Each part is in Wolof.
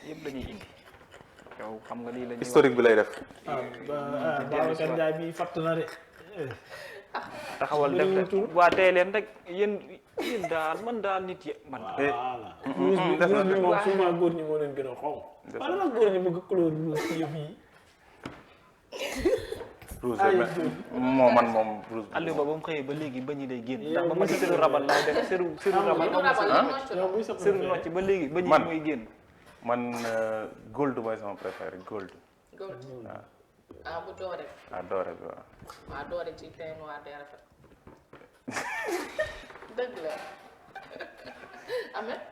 yëpp la ñuy indi yow xam nga lii la ñuy historique bi lay def. Babacar Ndiaye bi fatt na de. taxawal def rek waa tey leen rek yéen daal man daal nit yi man. voilà. rouge bi moom souvent góor ñi moo leen gën a xonq. wala nag góor ñi bëgg couleur rouge ci yëf yi. moo man moom rouge bi. Aliou ba mu xëyee ba léegi ba ñi day génn ndax ba ma ci seru rabal laay def seru rabal seru nocc ba léegi ba ñi mooy génn. man gold mooy sama préféré gold. waaw bu doore. Doore bi waaw. waaw doore ci teint noir day rafet. dëgg la. Ameth.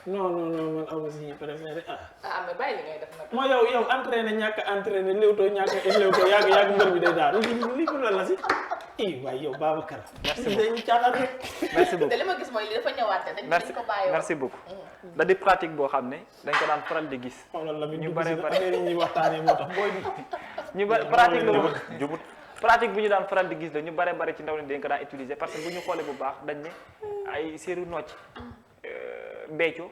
non man amu si préféré Ameth bàyyi li ngay def nag. moo yow entraîné ñàkk entraîné léewtoo yàgg mbër bi day daal lii ko la si waaye yow Babacar. merci beaucoup dañu caaxaan rek. merci beaucoup te li ma gis mooy li dafa ñëwaat dañ ko bàyyi woon. merci beaucoup. da di pratique boo xam ne dañ ko daan faral di gis. ñu bare ñuy waxtaanee moo tax booy bi. ñu bare pratique la jubut pratique bu ñu daan faral di gis la ñu bare ci ndaw ni dañ ko daan utiliser parce que bu ñu xoolee bu baax dañ ne ay séeru nocc mbeeco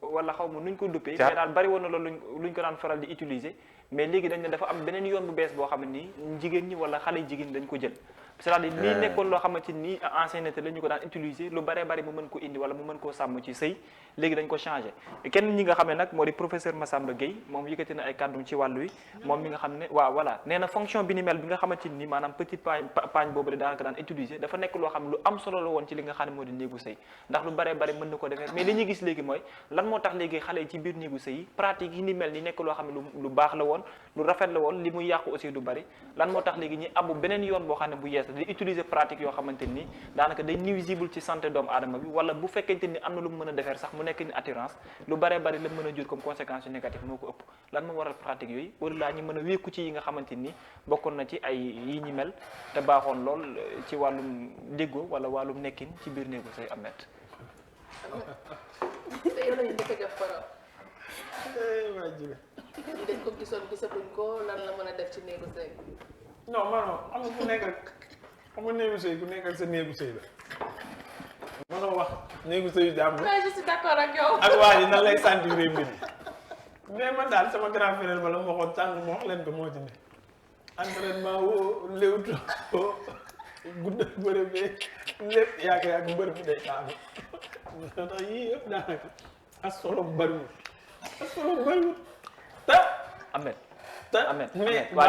wala xaw ma nuñ ko duppee mais daal bari woon na loolu luñ ko daan faral di utiliser mais léegi dañ ne dafa am beneen yoon bu bees boo xam ne nii jigéen ñi wala xale jigéen dañ ko jël c'est-à-dire lii nekkoon loo xamante ni ancienneté la ñu ko daan utiliser lu bare bari mu mën ko indi wala mu mën koo sàmm ci sëy léegi dañ ko changé kenn ñi nga xam ne nag moo di professeur Massamba Gueye moom yëkkati na ay kàddum ci wàllu wi moom mi nga xam ne waaw voilà nee na fonction bi ni mel bi nga xamante ni maanaam petite pagne boobu de daanaka daan utiliser dafa nekk loo xam lu am solo la woon ci li nga xam ne moo di néegu sëy ndax lu bare bari mën na ko defee mais li ñuy gis léegi mooy lan moo tax léegi xale yi ci biir néegu sëy yi pratique yi ni mel ni nekk loo xam ne lu baax la woon lu rafet la woon li muy yàqu aussi du bari lan moo tax léegi ñi abu beneen yoon boo xam ne bu yees la di utiliser pratique yoo xamante ni daanaka day nuisible ci santé doomu aadama bi wala bu fekkente ni am na lu mu mën a defar sax mu nekk ni attirance lu bare bari la mën a jur comme conséquence yu négative moo ko ëpp lan moo waral pratique yooyu wala laa ñu mën a wékku ci yi nga xamante ni bokkoon na ci ay yi ñi mel te baaxoon lool ci wàllum déggoo wala wàllum nekkin ci biir néegu say Ameth. te yow la ñu njëkk a def paro. waa jile dañ ko gisatuñ ko lan la mën a def ci néegu sëy. non man xam nga ku nekk ak xam nga néegu sëy ku nekk ak sa néegu sëy la mënoo wax néegu sëyu jàmm mais je suis d'accord ak yow. ak waa ji nan lay sentir mbir mi mais man daal sama grand frère ba la ma waxoon sànq ma wax leen ko moo ci ne entraînement woo léewtu gudda bëre bee lépp yàgg mbër bi day taamu ndax yii yëpp daanaka as solo bëriwul te Ameth mais waaw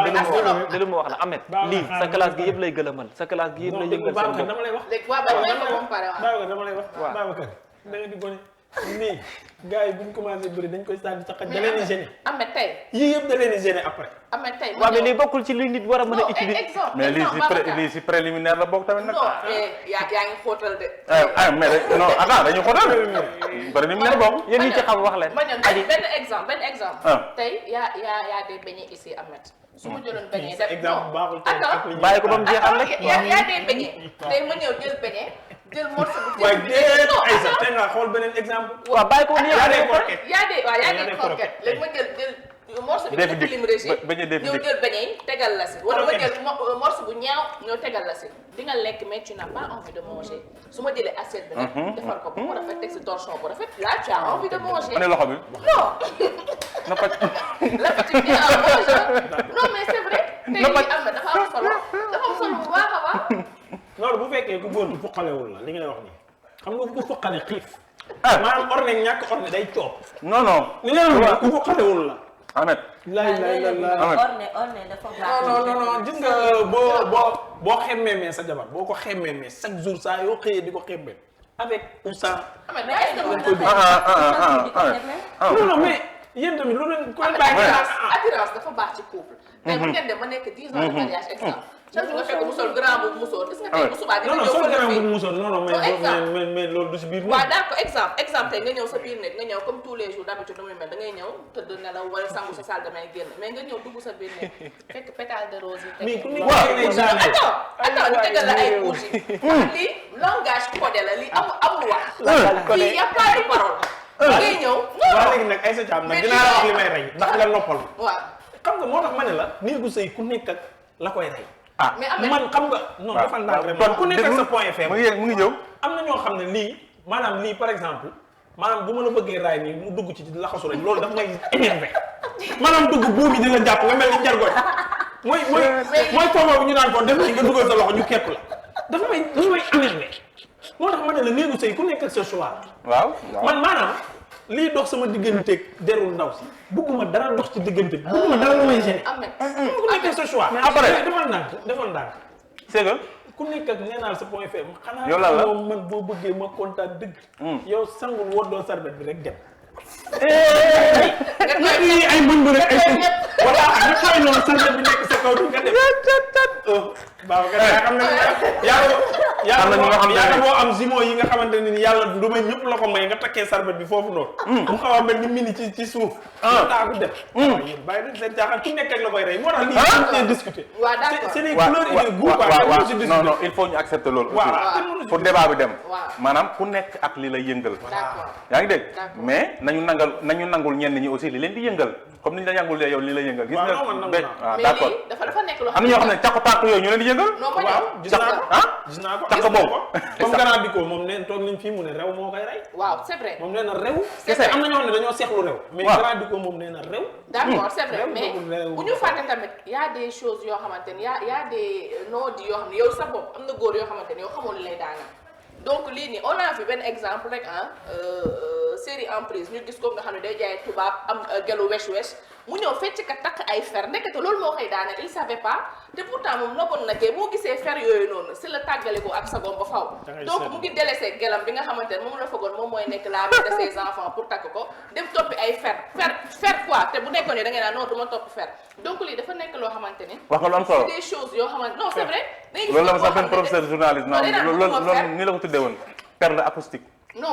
déglu ma wax la Ameth lii sa classe gi yëpp lay gëlëmal sa classe gi yëpp lay yëngal seen bopp dama lay wax léegi waa Babacar dama lay wax Babacar da nga di gone nii gars yi bu ñu commencé bëri dañ koy sànni sa xaj da leen di gêné Ameth tey yii yëpp da leen di gêné après Ameth tey waaw mais lii bokkul ci li nit war a mën a utiliser mais lii si préliminaire la bokk tamit nag. non yaa ngi xóotal de. mais non attends dañu xóotal préliminaire bokk. yéen ñi ci xam wax leen. ma ñëw benn exemple. tey yaa des beignets ici Ameth. su ma jëloon beignet def exemple baaxul attends bàyyi ko ba mu jeexal rek. yaa des beignets tey ma ñëw jël beignet jël morceau bu waaye déet Aïssa te nga xool beneen exemple. waaw bàyyi ko mu yaa des croquettes léegi ma jël morceau bi nga lim régime ñëw jël beignet yi tegal la si wala ma jël morceau bu ñaaw ñëw tegal la si di nga lekk mais tu n'as pas envie de manger su ma jëlee assiette bi nag defar ko bu rafet teg si torchon bu rafet là tu as envie de manger. ane loxo bi. non. na ko. la tu viens à manger non mais c'est vrai. tey jii am na dafa am solo bu baax a baax. loolu bu fekkee ku góor gi fuqalewul la li ngay wax nii xam nga ku fuqale xiif. maanaam orne ñàkk orne day coob. non non. li ngay wax ku fuqalewul la. Ameth. orne dafa baax. non gis nga boo xemmee sa jabar boo ko xemmee chaque jour saa yoo xëyee di ko xemmee avec ou sans. non mais yéen tamit lu leen ku leen bàyyi attirance dafa baax ci couple. tey bu ngeen dem ba nekk 10 ans de mariage exemple. chaque jour nga fekk mu sol grand boubou musóor gis nga tey bu subaa dina ñëw sol fële grand fii. boubou musóor non mais loolu du si biir. waaw d'accord exemple tey nga ñëw sa biir néeg nga ñëw comme tous les jours d'habitude nu muy mel da ngay ñëw tëdd nelaw wala sangu sa salle de bain génn mais nga ñëw dugg sa biir néeg fekk pétale de rose yi. mais ku nekk attends ñu tegal la ay bougies. lii langage codé la lii amul wax. fii y a pas de parole. ngay ñëw. waaw léegi nag Aïssa Thiam nag dinaa la wax li may rey ndax nga noppal. waaw xam nga moo tax ma ne la néegu sëy ku nekk ak la koy rey. mais am man xam nga. non defal naa rek man ku nekk ak sa point faible. mu ngi ñëw. am na ñoo xam ne lii maanaam lii par exemple maanaam bu ma la bëggee raay nii mu dugg ci laxasu rek loolu daf may énervé maanaam dugg buumi di la jàpp nga mel ni njargoñ mooy foofu ñu naan ko def nañ nga dugal sa loxo ñu képp la dafa may énervé moo tax ma ne la néegu sëy ku nekk ak sa choix. waaw man maanaam lii dox sama digganteeg derul ndaw si bugguma dara dox ci diggante bi bugguma dara lu may gêné. ku nekk ak sa choix. mais après defal ndànk c'est que ku nekk ak nee naa sa point faible. yow lan la xanaa moom man boo bëggee ma kontaan dëgg. yow sangul woddoo sarbet bi rek dem. nga ay mën bu rek ay suuf wala ñu koy noonu sarbet bi nekk sa kaw du nga dem. baaw nga xam ne yàlla boo am zimo yi nga xamante ne ni yàlla du may ñëpp la ko may nga takkee sarbet bi foofu noonu. mu xaw a mel ni mini ci suuf. daa ko def. waaw yéen bàyyi leen seen jaaxal ku nekk ak la koy rey moo tax lii dañ discuter. waaw d'accord c'est des couleurs et des goûts quoi. non il faut ñu accepter loolu. aussi pour débat bi dem. maanaam ku nekk ak li lay yëngal. yaa ngi dégg mais nañu nangul ñenn ñi aussi li leen di yëngal comme ni ñu la yangulee yow li lay yëngal. gis nga waaw d'accord dafa nekk loo am na ñoo xam ne càqu tànk yooyu ñu leen di yëngal. waaw gis naa ko càq boobu comme gannaaw di ko moom neen toog nañ fii mu ne rew moo koy rey. waaw c'est vrai moom nee na rew. am na ñoo xam ne dañoo seexlu rew. mais gannaaw di ko moom nee na rew. d'accord c'est vrai mais bu ñu fàtte tamit y a des choses yoo xamante ni y a des non-dits yoo xam ne yow sa bopp am na góor yoo xamante ni yow xamoo li lay daanal donc lii nii on a vu benn exemple rek série Emprise ñu gis ko nga xam ne day jaay tubaab am gelu wesh mu ñëw fecc ka takk ay fer ndekete loolu moo koy daaneel il savait pas te pourtant moom noppoon na kee boo gisee fer yooyu noonu si la tàggale ko ak sagom ba faw donc mu ngi délaissé gelam bi nga xamante ne moom la foogoon moom mooy nekk la mère de ses enfants pour takk ko dem toppi ay fer quoi te bu nekkoon ne da ngay naan non du ma toppi fer donc lii dafa nekk loo xamante ni wax nga lu am solo des choses yoo xamante non c'est vrai loolu la ma sax benn professeur journaliste loolu ni la ko tuddee woon perle acoustique non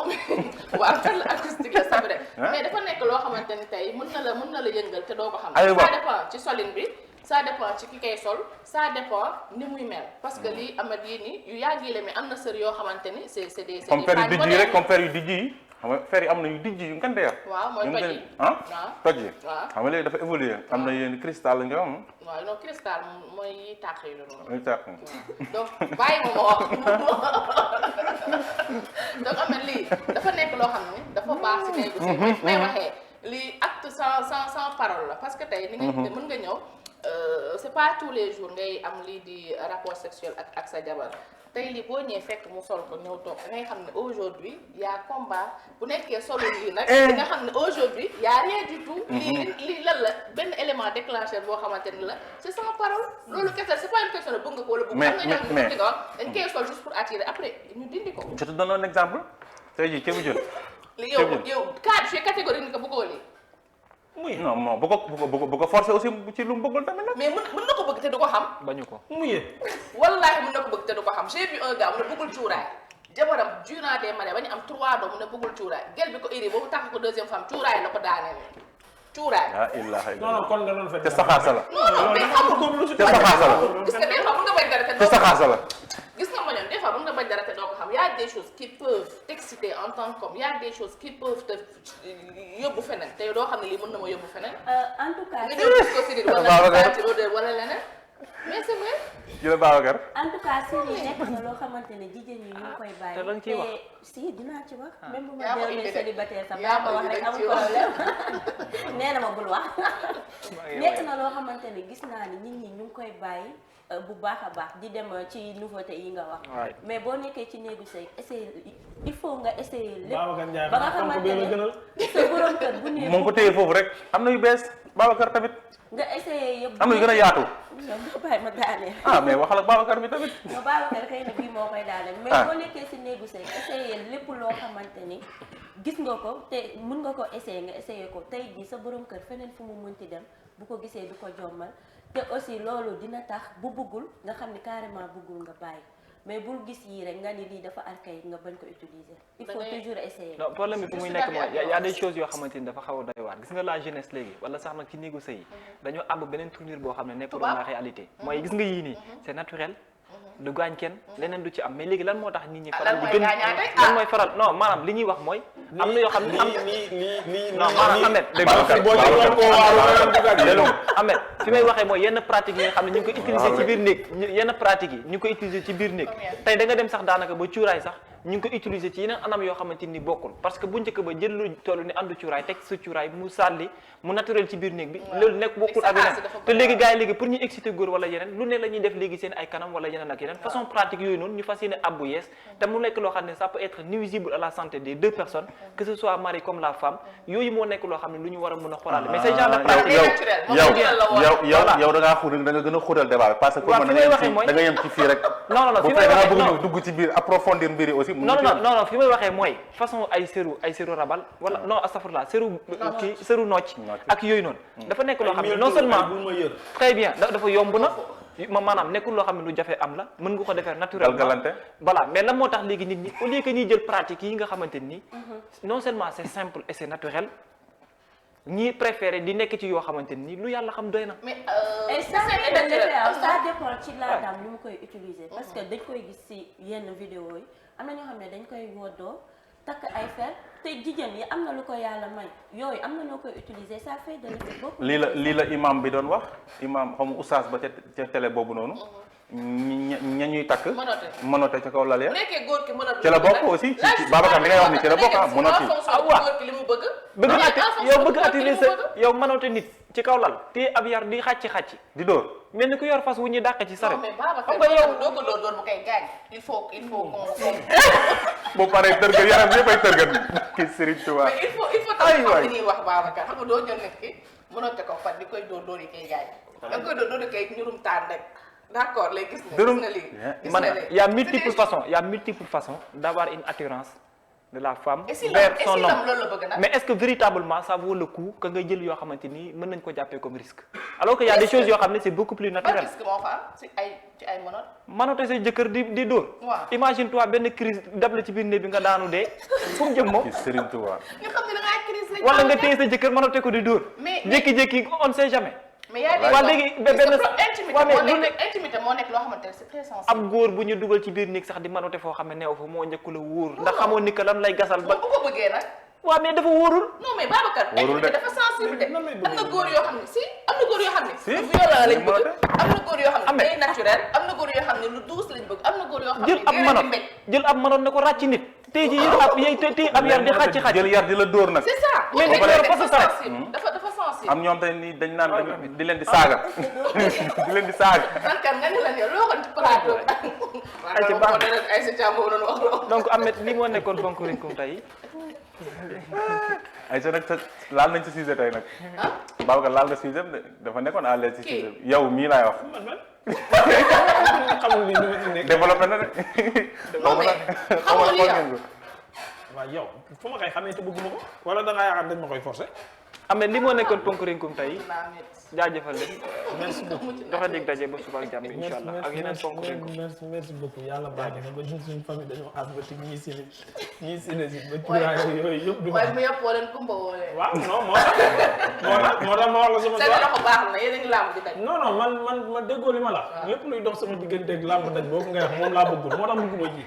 waaw perle acoustique la c'est vrai mais dafa nekk loo xamante ni tey mën na la yëngal te doo ko xam ça dépend ci solin bi ça dépend ci ki koy sol ça dépend ni muy mel parce que lii amat yi nii yu yàgg yi la mais am na sër yoo xamante ni c'est des comme fer yu dijj yi rek comme fer yu dijj yi xam nga fer yi am na yu dijj yu ngante ya waaw mooy toj yi toj yi waaw xam nga léegi dafa évoluer am na yenn cristal la nga am waaw non cristal mooy yi tàq yi la noonu muy tàq donc bàyyi ma wax donc am na lii dafa nekk loo xam ne dafa baax si néegu sëy may waxee lii acte sans parole la parce que tey ni nga mën nga ñëw c'est pas tous les jours ngay am lii di rapport sexuel ak sa jabar tey lii boo ñëwee fekk mu sol ko ñëw toog da ngay xam ne aujourd'hui y a combat bu nekkee solo lii nag di nga xam ne aujourd'hui y a rien du tout lii lan la benn élément déclencheur boo xamante ni la c'est sans parole loolu kese c'est pas une question de bëgg nga ko wala bëgg am na ñoom ñu ko wax dañ koy sol juste pour attirer après ñu dindi ko je te donne un exemple tey jii ceebu jën li yow cadre fi catégorie ni ko bëggoo lii muy non bu ko forcer aussi ci lu mu bëggul tamit nag mais mën na ko bëgg te du ko xam bañu ko muy wallaahi mën na ko bëgg te du ko xam j'ai vu un gars mu ne bëggul cuuraay jabaram durant des mariages ba ñu am 3 doom mu ne bëggul cuuraay gel bi ko iri boobu tax ko deuxième femme cuuraay la ko daaneel cuuraay ah ilaha illallah non kon nga doon fekk te saxaasa la non mais xam nga te saxaasa la gis nga des fois mën nga bañ dara te te saxaasa la gis nga ma ñoom des fois mën nga bañ dara te doo ko xam y a des choses qui peuvent t'exciter en tant qu'homme y a des choses qui peuvent te yóbbu feneen te doo xam ne lii mën na ma yóbbu feneen en tout cas nga ñëw gis ko si nit wala ci odeur wala leneen mais c'est vrai jërëjëf Babacar en tout cas série nekk na loo xamante ne jigéen ñi ñu ngi koy bàyyi. te lan ciy wax si dinaa ci wax. même bu yaa ma ma dellu indi de. célibataire sax yaa maa ko ma wax indi rek de amul ci wax. problème nee na ma bul wax. nekk na loo xamante ne gis naa ni nit ñi ñu ngi koy bàyyi bu baax a baax di dem ci nouveauté yi nga wax. mais boo nekkee ci néegu sëy essayer il faut nga essayer lépp. Babacar Ndiaye ba nga xamante ne sa borom kër bu nee moo ngi ko téye foofu rek am na yu bees Babacar tamit nga essayer yëpp. am na yu gën a yaatu non nga bàyyi ma daaneel. ah mais waxal ak Babacar bi tamit nga Babacar xëy na bii moo koy daaneel. mais boo nekkee si néegu sëy essayer lépp loo xamante ni gis nga ko te mun nga ko essayer nga essayer ko tey jii sa borom kër feneen fu mu mënti dem bu ko gisee du ko jommal te aussi loolu dina tax bu bëggul nga xam ni carrément bëggul nga bàyyi mais bul gis yii rek nga ni lii dafa archaïque nga bañ ko utiliser. il faut toujours essayer. non problème bi fu muy nekk mooy y a des choses yoo xamante ni dafa xaw a doy waar gis nga la jeunesse léegi wala sax nag ci néegu sëy yi dañoo àbb beneen tournure boo xam ne nekkul la réalité mooy gis nga yii nii c'est naturel du gaañ kenn leneen du ci am mais léegi lan moo tax nit ñi faral di gën lan mooy faral non maanaam li ñuy wax mooy am na yoo xam ne am non maanaam Ahmed Ahmed fi may waxee mooy yenn pratique yi nga xam ne ñu ngi koy utiliser ci biir néeg yenn pratique yi ñu ngi koy utiliser ci biir néeg tey da nga dem sax daanaka ba cuuraay sax ñu ngi ko utiliser ci yeneen anam yoo xamante ni bokkul parce que bu njëkk ba jël lu toll ni àndu cuuraay teg sa cuuraay mu sàlli mu naturel ci biir néeg bi loolu nekk bokkul ak yeneen te léegi gars yi léegi pour ñu exciter góor wala yeneen lu ne la ñuy def léegi seen ay kanam wala yeneen ak yeneen façon pratique yooyu noonu ñu fas yéene abbu yees te mu nekk loo xam ne ça peut être nuisible à la santé des deux personnes que ce soit mari comme la femme yooyu moo nekk loo xam ne lu ñu war a mën a xoolaale mais ces genre de pratique yow da ngaa xóot da nga gën a xóotal débat bi parce que comme da nga yem ci fii rek non bu fekkee da nga bëgg dugg ci biir approfondir mbiri aussi non fi may waxee mooy façon ay séru rabal wala non astafurlah séru nocc ak yooyu noonu dafa nekk loo xam ne non seulement très bien dafa yomb na maanaam nekkul loo xam ne lu jafe am la mën nga ko defee naturellement voilà mais lan moo tax léegi nit ñi au lieu que ñuy jël pratique yi nga xamante ni non seulement c'est simple et c'est naturel ñi préféré di nekk ci yoo xamante ni lu yàlla xam doy na. mais ça dépend ci la dame ni mu koy utiliser. parce que dañ koy gis ci yenn vidéo yi am na ñoo xam ne dañ koy woddoo takk ay fer te jigéen yi am na lu ko yàlla may yooyu am na noo koy utiliser ça fait de l'effet beaucoup. lii la imam bi doon wax imam xam oustaz ba ca télé boobu noonu. ña ñuy takk mënote ca kaw lal ya ci la bokk aussi ci Babacar li ngay wax ni ci la bokk mënoti bëgg attirer sa yow mënote nit ci kaw lal te ab yar di xàcc di dóor mel ni ku yor fas wu ñu dàq ci saret xam nga yow doo ko dóor bu koy gaañ il faut bu paree tërgën yaram yëpp ay tërgën ki Serigne Touba mais il faut tamit xam li ñuy wax Babacar xam nga doo jël nit ki mënote ko fan di koy dóor yi koy gaañ da koy dóor yi koy ñurum taan rek. D'accord, les gis na lii. Il y a multiples façons d'avoir une attirance de la femme vers son homme. Mais est-ce que véritablement ça vaut le coup que nga jël yoo xamante ni mën nañ ko jàppee comme risque alors que y a des choses yoo xam ne c'est beaucoup plus naturel. risque moo fa ci ay mënoot. mënoote say jëkkër di dóor. Imagine toi benn crise dab la ci biir néeg bi nga daanu dee fu mu jëm moom. Serigne Touba. nga xam ne da ngaa crise wala nga téye sa jëkkër mënoote ko di dóor. jékki-jékki on ne sait jamais. mais yaa léegi benn intimité moo nekk loo xamante ne c'est très sensible. ab góor bu ñu dugal ci biir néeg sax di manote foo xam ne neew fa moo njëkk la wóor ndax xamoo ni que lan lay gasal ba bu ko bëggee nag waaw mais dafa wóorul non mais Babacar intimité dafa sensible de am na góor yoo xam ne am na góor yoo xam ne violent lañ bëgg am na góor yoo xam ne day naturel am na góor yoo xam ne lu douce lañ bëgg am na góor yoo xam ne jël ab manoot ne ko ràcc nit tey ji tey ab yar di xàcc jël yar di la dóor nag c'est ça mais ni dafa sensible dafa sensible am ñoom tey ni dañ naan di leen di saaga di leen di saaga kan nga ni la ne loo xam ci plateau ay sa càmm noonu wax donc Ahmed li moo nekkoon Fonkorinkum tey ay sa nag laal nañ ci sujet tey nag Babacar laal nga sujet dafa nekkoon à l'aise ci sujet yow mii laay wax xamul ni ma ci nekk développé na de xamul li waaw yow fu ma koy xamee te bëgguma ko wala da ngaa yaakaar dañ ma koy forcer Ahmed li moo nekkoon Fonkorinkum tey jaajëfal leen merci beaucoup dafa dig daje ba suba ak jàmm incha allah ak yeneen Fonkorinkum merci beaucoup yàlla baax na ba ñun suñu famille dañoo asthmatique ñii sinusite ba cuuraay yooyu yëpp du waaye mu yëpp woo leen kumba woo leen waaw non moo tax ma wax la sama seen loxo baax na yéen a ngi làmb di daj non ma déggoo li ma la lépp luy dox sama digganteeg làmb daj boobu ngay wax moom laa bëggul moo tax bëgguma ji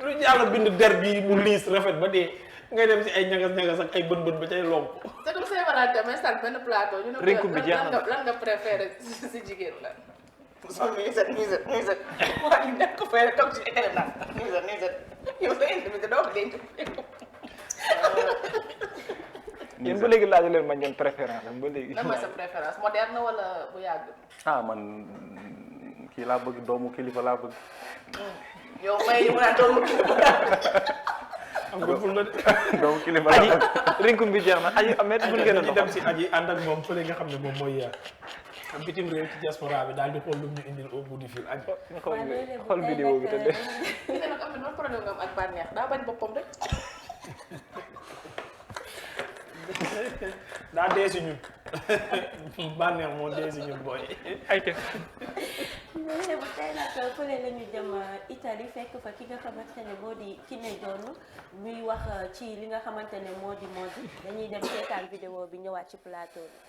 lu yàlla bind der bi mu liis rafet ba dee ngay dem si ay ñagas ak ay bën ba cay lonk. c'est que lu see waral tamit sant benn plateau. ñu ne ko lan nga préféré si jigéen la. soo nuyu set waa ñu nekk ko fay toog si école naan nuyu set yow sa intimité doo ko denc. yéen ba léegi laaj leen ma ñoom préférence am ba léegi. lan mooy sa préférence moderne wala bu yàgg. man kii laa bëgg doomu kilifa laa bëgg. yow may ñu mën a doomu kilifa. am nga ful la de. doomu kilifa aji rinkum bi jeex na aji Ahmed mën ngeen a dox dem si aji ànd ak moom fële nga xam ne moom mooy bitim réew ci diaspora bi daal di xool lu ñu indil au bout du fil aji. xool vidéo bi te de. ñu ne nag am na problème nga am ak bànneex daa bañ boppam rek. daa dee si ñun bànneex moo dee si ñun booy. ayte. mais bu tey nag fële la ñu dem Italie fekk fa ki nga xamante ne moo di Kiné Dione muy wax ci li nga xamante ne moo di dañuy dem seetaan vidéo bi ñëwaat ci plateau bi.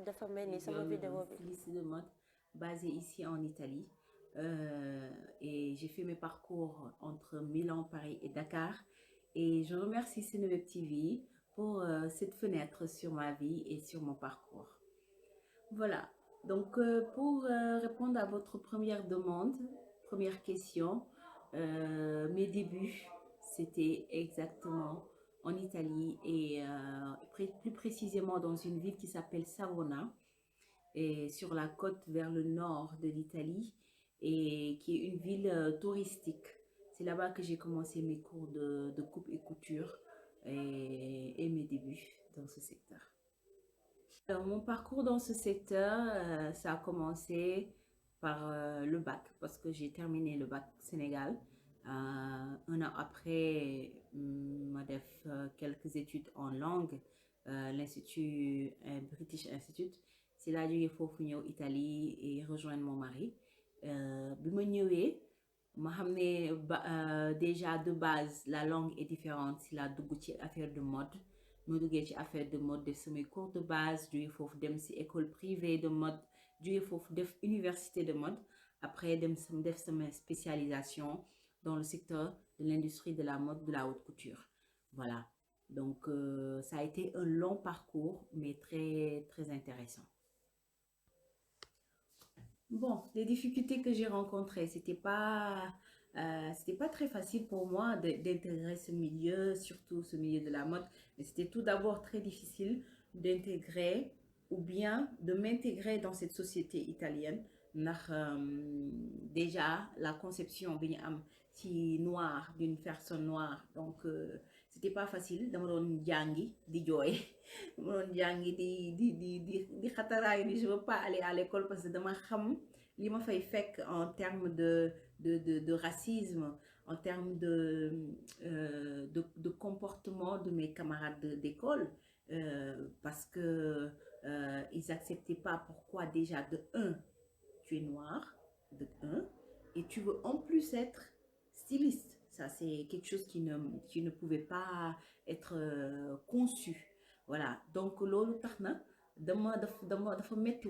dafa mel ni sama vidéo bi. Styliste de mode basée ici en Italie et j'ai fait mes parcours entre Milan, Paris et Dakar et je remercie Seneweb TV pour cette fenêtre sur ma vie et sur mon parcours. Voilà, Donc, pour répondre à votre première demande, première question, mes débuts, c'était exactement en Italie et plus précisément dans une ville qui s'appelle Savona, et sur la côte vers le nord de l'Italie, et qui est une ville touristique. C'est là-bas que j'ai commencé mes cours de coupe et couture et mes débuts dans ce secteur. Mon parcours dans ce secteur, ça a commencé par le bac, parce que j'ai terminé le bac Sénégal. Un an après, m'a fait quelques études en langue, l'Institut British Institute. C'est là que j'ai fait en Italie et rejoindre mon mari. Bi ma ñëwee ma xam ne déjà de base la langue est différente si la dugg ci affaire de mode. ma duggee ci affaire de mode def samay cours de base jóge foofu dem ci école privée de mode jóge foofu def université de mode après def sama spécialisation dans le secteur de l'industrie de la mode, de la haute couture. Voilà, donc ça a été un long parcours mais très très intéressant. Bon, les difficultés que j'ai rencontrées, c'était pas très facile pour moi d'intégrer ce milieu, surtout ce milieu de la mode. Mais c'était tout d'abord très difficile d'intégrer ou bien de m'intégrer dans cette société italienne. Déjà, la conception si noire d'une personne noire, donc c'était pas facile. Dama doon jàngi di jooy dama doon jàngi di xataraayu ni je veux pas aller à l'école parce que dama xam li ma fay fekk en termes de racisme, en termes de comportement de mes camarades d'école, parce que ils acceptaient pas pourquoi déjà de un tu es noir, de un, et tu veux en plus être styliste. Ça, c'est quelque chose qui ne pouvait pas être conçu. Voilà. Donc, lolu taxna dafa metti